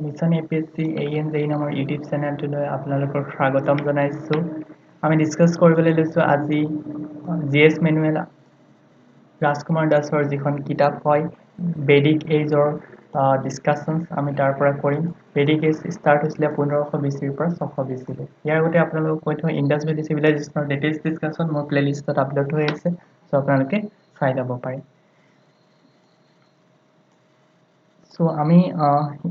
Mission APSC ANJ নামৰ YouTube চেনেলটোলৈ আপোনালোকক স্বাগতম জনাইছোঁ। আমি ডিছকাছ কৰিবলৈ লৈছোঁ আজি GS মেনুৱেল ৰাজকুমাৰ দাসৰ যিখন কিতাপ হয় বেদিক এজৰ ডিছকাশ্যনছ আমি তাৰ পৰা কৰিম। বেদিক এজ ষ্টাৰ্ট হৈছিলে 1520 BCৰ পৰা 620 BC। ইয়াৰ আগতে আপোনালোকক কৈ থওঁ ইণ্ডাছ ভেলী চিভিলাইজেশ্যনৰ লেটেষ্ট ডিছকাশ্যন মোৰ প্লেলিষ্টত আপলোড হৈ আছে, চ' আপোনালোকে চাই যাব পাৰে। So আমি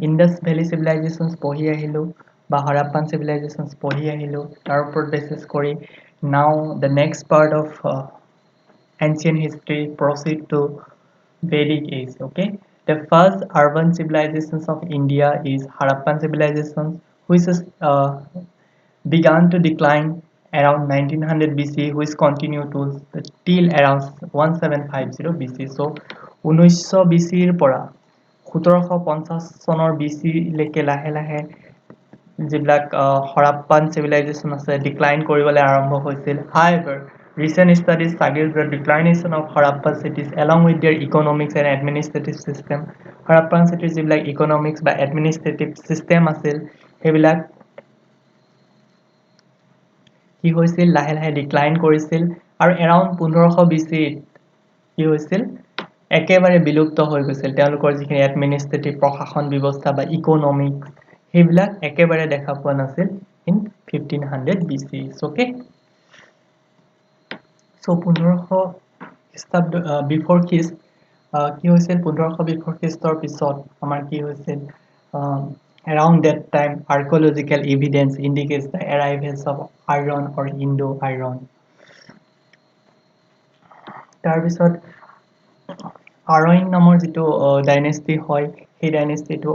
ইণ্ডাছ ভেলী চিভিলাইজেশ্যনছ পঢ়ি আহিলোঁ বা হাৰাপ্পান চিভিলাইজেশ্যনছ পঢ়ি আহিলোঁ, তাৰ ওপৰত বেচিছ কৰি নাও the next part of ancient history proceed to Vedic age. Okay, the first urban civilizations of India is Harappan civilization, which is began to decline around 1900 BC, which continued to till around 1750 BC. So 1900 BC ৰ পৰা 1750 চনৰ BC লৈকে লাহে লাহে যিবিলাক হৰাপ্পান civilisation আছে decline কৰিবলৈ আৰম্ভ হৈছিল। However, recent studies suggest the declination of Harappan cities along with their economics and administrative system. Harappan cities যিবিলাক economics বা administrative system আছিল সেইবিলাক কি হৈছিল লাহে লাহে ডিক্লাইন কৰিছিল আৰু এৰাউণ্ড 1500 BC কি হৈছিল একেবাৰে বিলুপ্ত হৈ গৈছিল। তেওঁলোকৰ যিখিনি এডমিনিষ্ট্ৰেটিভ প্ৰশাসন ব্যৱস্থা বা ইকনমিক্স সেইবিলাক একেবাৰে দেখা পোৱা নাছিল ইন 1500 BC. ওকে, চ' 1500 খ্ৰীষ্টাব্দ বিফৰ খ্ৰীষ্ট কি হৈছিল 1500 বিফৰ খ্ৰীষ্টৰ পিছত আমাৰ কি হৈছিল around that time archaeological evidence indicates the arrivals of iron or Indo-Iron. তাৰপিছত আৰয়ন নামৰ যিটো ডাইনেষ্টি হয় সেই ডাইনেষ্টিটো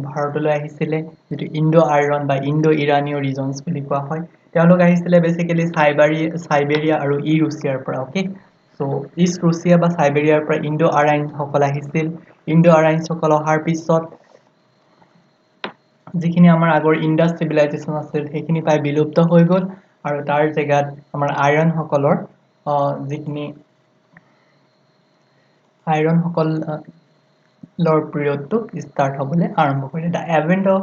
ভাৰতলৈ আহিছিলে, যিটো ইণ্ডো আইৰণ বা ইণ্ডো ইৰানীয় ৰিজনছ বুলি কোৱা হয়। তেওঁলোক আহিছিলে বেচিকেলি চাইবেৰিয়া আৰু ৰুছিয়াৰ পৰা। অ'কে, চ' ইষ্ট ৰুছিয়া বা চাইবেৰিয়াৰ পৰা ইণ্ডো আৰাইনসকল আহিছিল। ইণ্ডো আৰাইনসকল অহাৰ পিছত যিখিনি আমাৰ আগৰ ইণ্ডাছ চিভিলাইজেশ্যন আছিল সেইখিনি প্ৰায় বিলুপ্ত হৈ গ'ল আৰু তাৰ জেগাত আমাৰ আইৰণসকলৰ যিখিনি আইৰণসকলৰ পিৰিয়ডটো ষ্টাৰ্ট হ'বলৈ আৰম্ভ কৰিলে। The event of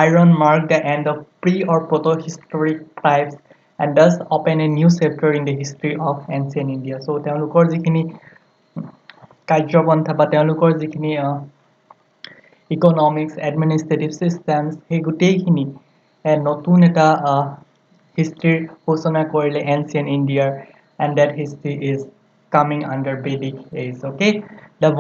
iron mark the end of pre or proto historic tribes and does open a new chapter in the history of ancient India. So' তেওঁলোকৰ যিখিনি কাৰ্যপন্থা বা তেওঁলোকৰ যিখিনি ইকনমিক্স এডমিনিষ্ট্ৰেটিভ চিষ্টেমছ সেই গোটেইখিনি নতুন এটা হিষ্ট্ৰীৰ সূচনা কৰিলে এনচিয়েণ্ট ইণ্ডিয়াৰ, and that history is coming under Vedic age. Okay, the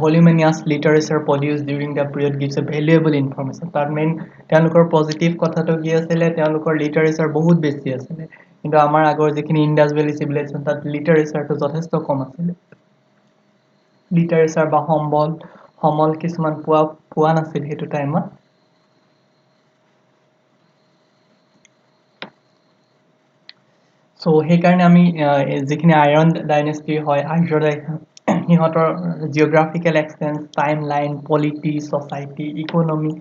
voluminous literature produced during the period gives a valuable information. That mean তেওঁলোকৰ পজিটিভ কথাটো কি আছিলে তেওঁলোকৰ লিটাৰেচাৰ বহুত বেছি আছিলে, কিন্তু আমাৰ আগৰ যিখিনি ইণ্ডাছ ভেলী চিভিলাইজেশ্যন তাত লিটাৰেচাৰটো যথেষ্ট কম আছিলে। লিটাৰেচাৰ বা সমল কিছুমান পোৱা নাছিল সেইটো টাইমত। চ' সেইকাৰণে আমি যিখিনি আইৰণ ডাইনেষ্টি হয় সিহঁতৰ geographical extents time line polity society economy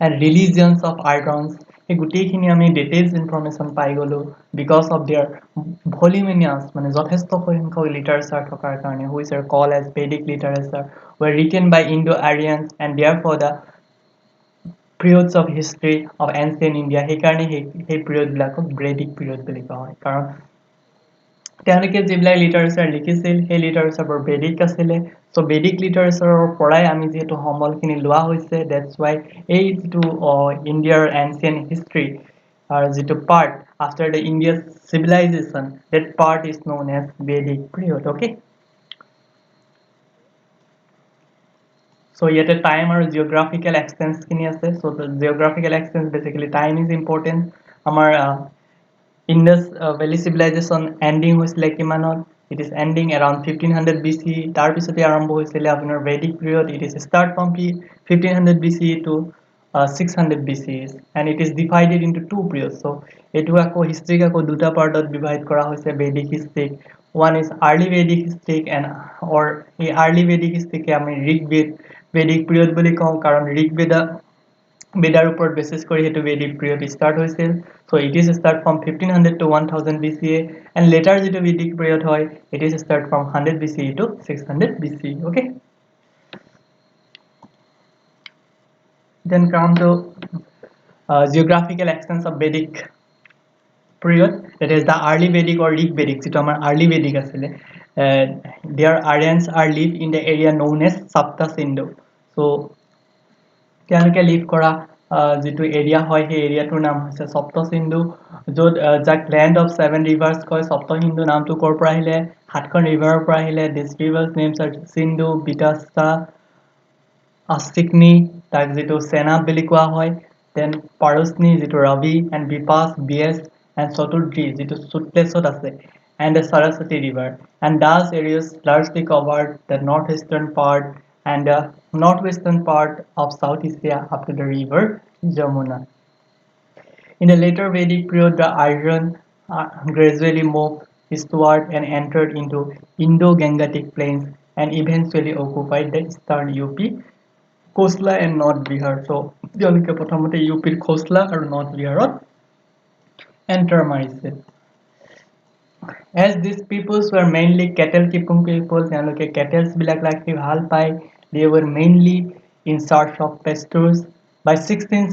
and religions of irons সেই গোটেইখিনি আমি ডিটেইলছ ইনফৰমেশ্যন পাই গ'লোঁ বিকজ অফ দেয়াৰ ভলিউমিনিয়াছ মানে যথেষ্ট সংখ্যক লিটাৰেচাৰ থকাৰ কাৰণে which are call as Vedic literature were written by Indo Aryans and therefore the periods of history of ancient India. সেইকাৰণে সেই পিৰিয়ডবিলাকক ভেদিক পিৰিয়ড বুলি কোৱা হয়, কাৰণ তেওঁলোকে যিবিলাক লিটাৰেচাৰ লিখিছিল সেই লিটাৰেচাৰবোৰ ভেদিক আছিলে। চ' ভেদিক লিটাৰেচাৰৰ পৰাই আমি যিহেতু সমলখিনি লোৱা হৈছে, ডেটছ ৱাই এই যিটো ইণ্ডিয়াৰ এনচিয়েণ্ট হিষ্ট্ৰী যিটো part after the Indus civilisation that part is known as Vedic period. Okay, so' ইয়াতে টাইম আৰু জিঅ'গ্ৰাফিকেল এক্সটেন্সখিনি আছে। So' geographical extents basically time is important. আমাৰ ইণ্ডাছ ভেলী চিভিলাইজেশ্যন এণ্ডিং হৈছিলে কিমানত? It is ending around 1500 BC। তাৰপিছতে আৰম্ভ হৈছিলে আপোনাৰ Vedic period. It is start from 1500 BC to 600 BC and it is divided into two periods. So এইটো আকৌ হিষ্ট্ৰীক আকৌ দুটা পাৰ্টত ডিভাইড কৰা হৈছে Vedic হিষ্ট্ৰীক। One is early Vedic history and or এই early Vedic history কে আমি ঋগবেদ ভেদিক পিৰিয়ড বুলি কওঁ, কাৰণ বেদাৰ ওপৰত বেচিছ কৰি সেইটো ভেদিক পিৰিয়ড ষ্টাৰ্ট হৈছিল। So' it is start from 1500 to 1000 BCA and later যিটো ভেদিক পিৰিয়ড হয় it is start from 100 BCE to 600 BCE. Okay, Then come to geographical extents of Vedic period, that is the early Vedic or Rig Vedic, যিটো আমাৰ early Vedic আছিলে, their Aryans are live in the area known as Sapta Sindhu. So তেওঁলোকে live কৰা যিটো area হয় সেই এৰিয়াটোৰ নাম হৈছে সপ্ত সিন্ধু, য'ত যাক লেণ্ড অফ ছেভেন ৰিভাৰ্ছ কয়। সপ্ত সিন্ধু নামটো ক'ৰ পৰা আহিলে? সাতখন ৰিভাৰৰ পৰা আহিলে। These rivers names are Sindhu, Vitasta, Asikni, তাক যিটো চেনাব বুলি কোৱা হয়, দেন পাৰসনি যিটো ৰবি, এণ্ড বিপাস, বিএছ, এণ্ড চতুৰ্দ্ৰী যিটো সুটলেছত আছে, and the Saraswati river, and thus areas largely covered the north eastern part and the northwestern part of South Asia up to the river Jamuna. In the later Vedic period, the Aryan gradually moved eastward and entered into Indo-Gangetic plains and eventually occupied the eastern UP, Khosla and North Bihar. So, তেওঁলোকে প্ৰথমতে ইউপিৰ খোছলা আৰু north বিহাৰত enter মাৰিছে। As these peoples were mainly cattle keeping people, তেওঁলোকে কেটেলছ বিলাক ৰাখি ভাল পায়। They were mainly in search of pastures. By 16th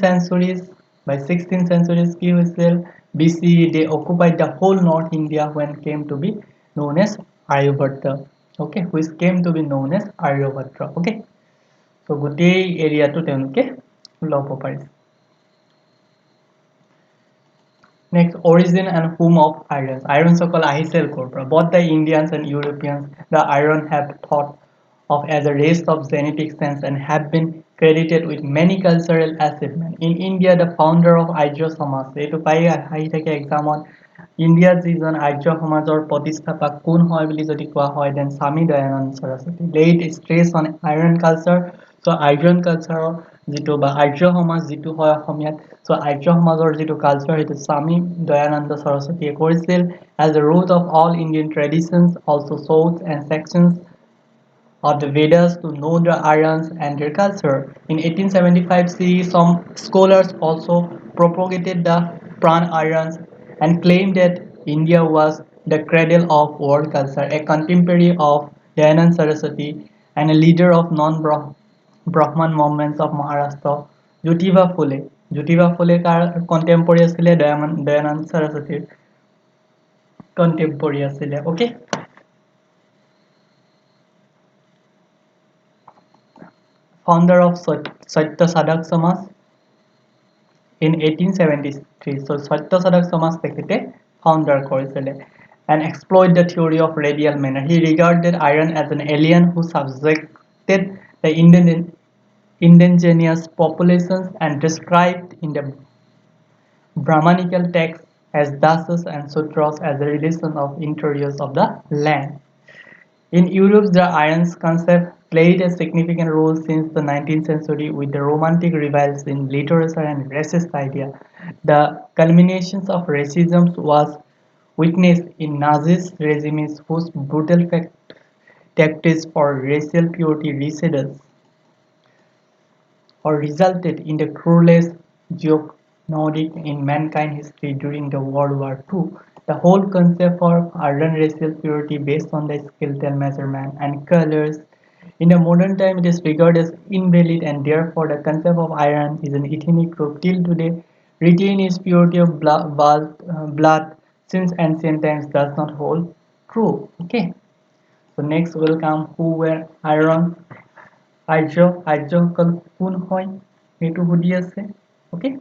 centuries কি হৈছিল? BCE they occupied the whole North India when came to be known as Aryabhata. Okay, which came to be known as Aryabhata. Okay, so গোটেই এৰিয়াটো তেওঁলোকে ল'ব পাৰিছে। Next, origin and whom of Aryans. Aryans সকল আহিছিল ক'ৰ পৰা? Both the Indians and Europeans, the Aryan have thought of as a race of genetic sense and have been credited with many cultural achievements. In India, the founder of Arya Samaj, এইটো পাই আহি থাকে এক্সামত, ইণ্ডিয়াত যিজন আৰ্য সমাজৰ প্ৰতিষ্ঠাপক কোন হয় বুলি যদি কোৱা হয়, দেন স্বামী Dayanand Saraswati. Laid stress on Aryan culture. So Aryan culture যিটো বা আৰ্য সমাজ যিটো হয় অসমীয়াত, so আৰ্য সমাজৰ যিটো কালচাৰ সেইটো স্বামী দয়ানন্দ সৰস্বতীয়ে কৰিছিল। As the root of all Indian traditions, also sought and sections of the Vedas to know the Aryans and their culture. In 1875 CE, some scholars also propagated the Pan-Aryans and claimed that India was the cradle of world culture. A contemporary of Dayanand Saraswati and a leader of non-Brahman movements of Maharashtra, Jyotiba Phule. Jyotiba Phule car contemporary আছিলে? Dayanand Saraswatyৰ contemporary আছিলে। Okay, founder of Satya Sadak Samaj in 1873. So Satya Sadak Samaj তেখেতে founder কৰিছিলে and exploit the theory of radial manner. He regarded Aryan as an alien who subjected the indigenous populations and described in the Brahmanical texts as dasas and sutras as a relation of interiors of the land. In Europe, the Aryans concept played a significant role since the 19th century with the Romantic revivals in literature and racist idea. The culmination of racism was witnessed in Nazi regimes whose brutal tactics for racial purity resulted in the cruelest genocide in mankind history during the World War II. The whole concept of Aryan racial purity based on the skeletal measurement and colors. In the modern time, it is regarded as invalid, and therefore the concept of Aryan is an ethnic group till today retain its purity of blood since ancient times does not hold true. Okay, so next will come who were Aryan. আৰ্যসকল কোন হয় সেইটো সুধি আছে। Okay,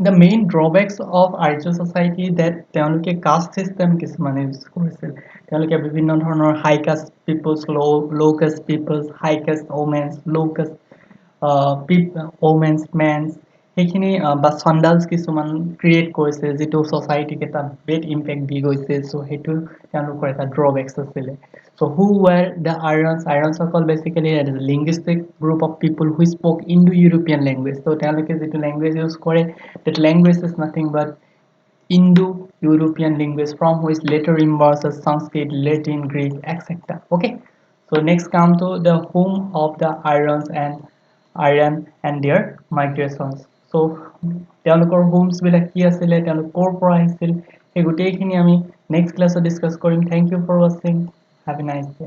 the main drawbacks of Arya society that তেওঁলোকে caste system কিছুমান use কৰিছিল। তেওঁলোকে বিভিন্ন ধৰণৰ high caste peoples, low caste peoples, high caste women, low caste women's men, সেইখিনি বা চণ্ডালছ কিছুমান ক্ৰিয়েট কৰিছে যিটো ছ'চাইটিক এটা বেড ইম্পেক্ট দি গৈছে। চ' সেইটো তেওঁলোকৰ এটা ড্ৰবেক্স আছিলে। So' who were the Aryans? আইৰনছসকল basically linguistic group of people who spoke Indo European language. ত' তেওঁলোকে যিটো লেংগুৱেজ ইউজ কৰে, that language is nothing but Indo-European language from which later emerged as Sanskrit, Latin, Greek, etc. Okay, so next come to the whom of the Aryan and their migrations. So তেওঁলোকৰ homes বিলাক কি আছিলে, তেওঁলোক ক'ৰ পৰা আহিছিল, সেই গোটেইখিনি আমি নেক্সট ক্লাছত ডিছকাছ কৰিম। থেংক ইউ ফৰ ৱাচিং, হেভ এ নাইচ ডে।